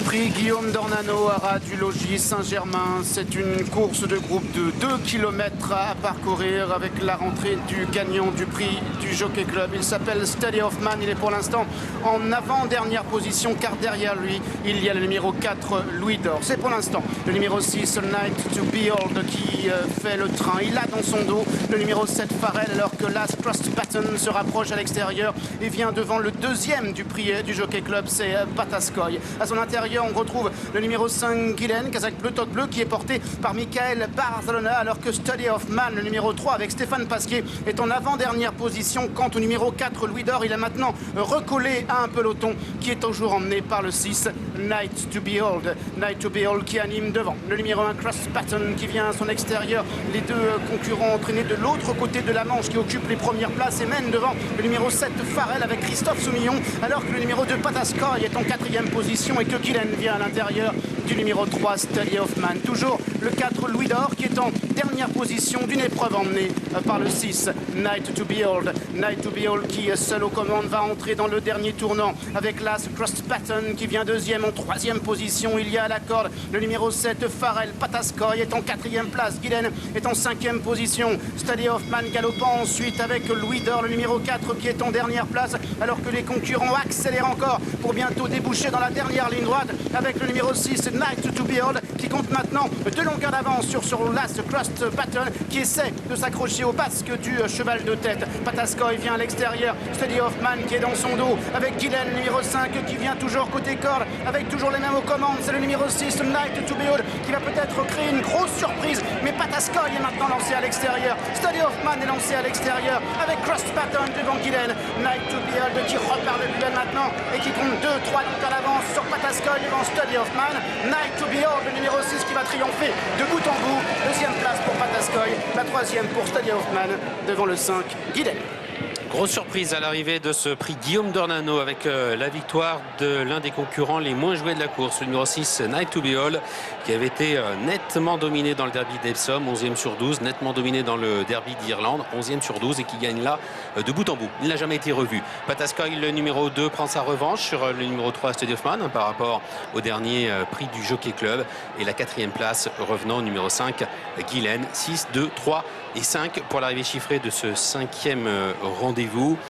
Prix Guillaume Dornano à Ras du Logis Saint-Germain. C'est une course de groupe de 2 km à parcourir avec la rentrée du gagnant du prix du Jockey Club. Il s'appelle Steady Hoffman. Il est pour l'instant en avant-dernière position car derrière lui, il y a le numéro 4, Louis d'Or. C'est pour l'instant le numéro 6, Night to Behold, qui fait le train. Il a dans son dos le numéro 7, Farrell, alors que Last Cross Pattern se rapproche à l'extérieur et vient devant le deuxième du prix du Jockey Club, c'est Pataskoy. À son intérieur, on retrouve le numéro 5, Guylaine, Kazakh bleu, toque bleu, qui est porté par Michael Barzalona, alors que Steady Hoffman, le numéro 3, avec Stéphane Pasquier, est en avant-dernière position. Quant au numéro 4, Louis d'Or, il est maintenant recollé à un peloton qui est toujours emmené par le 6, Night to Behold. Night to Behold qui anime devant le numéro 1, Cross Patton, qui vient à son extérieur. Les deux concurrents entraînés de l'autre côté de la Manche, qui occupent les premières places et mènent devant le numéro 7, Farrell, avec Christophe Soumillon, alors que le numéro 2, Pataskoy, est en 4e position et que Guylaine vient à l'intérieur du numéro 3, Steady Hoffman. Toujours le 4, Louis d'Or, qui est en dernière position d'une épreuve emmenée par le 6, Night to Behold. Night to Behold qui, seul aux commandes, va entrer dans le dernier tournant avec Last Cross Pattern qui vient deuxième. En 3e position, il y a à la corde le numéro 7, Farrell. Pataskoy est en 4e place. Guylaine est en 5e position. Steady Hoffman galopant ensuite avec Louis d'Or, le numéro 4, qui est en dernière place, alors que les concurrents accélèrent encore pour bientôt déboucher dans la dernière ligne droite avec le numéro 6, Night to Behold, qui compte maintenant 2 longueurs d'avance sur Last Cross Pattern, qui essaie de s'accrocher au basque du cheval de tête. Pataskoy vient à l'extérieur. Steady Hoffman qui est dans son dos avec Guylaine, le numéro 5, qui vient toujours côté corde avec toujours les mêmes aux commandes. C'est le numéro 6, Night to Behold, qui va peut-être créer une grosse surprise, mais Pataskoy est maintenant lancé à l'extérieur. Steady Hoffman est lancé à l'extérieur avec Cross Pattern devant Guylaine. Night to Behold qui repart de duel maintenant et qui compte 2-3 luttes à l'avance sur Pataskoy devant Steady Hoffman. Night to Behold, le numéro 6, qui va triompher de bout en bout. 2e place pour Pataskoy, la 3e pour Steady Hoffman devant le 5, Guylaine. Grosse surprise à l'arrivée de ce prix Guillaume Dornano avec la victoire de l'un des concurrents les moins joués de la course, le numéro 6, Night to Behold, qui avait été nettement dominé dans le derby d'Epsom, 11e sur 12, nettement dominé dans le derby d'Irlande, 11e sur 12, et qui gagne là de bout en bout. Il n'a jamais été revu. Pataskoy, le numéro 2, prend sa revanche sur le numéro 3, Steady Hoffman, par rapport au dernier prix du Jockey Club, et la 4e place revenant au numéro 5, Guylaine. 6, 2, 3 et 5 pour l'arrivée chiffrée de ce 5e rendez-vous.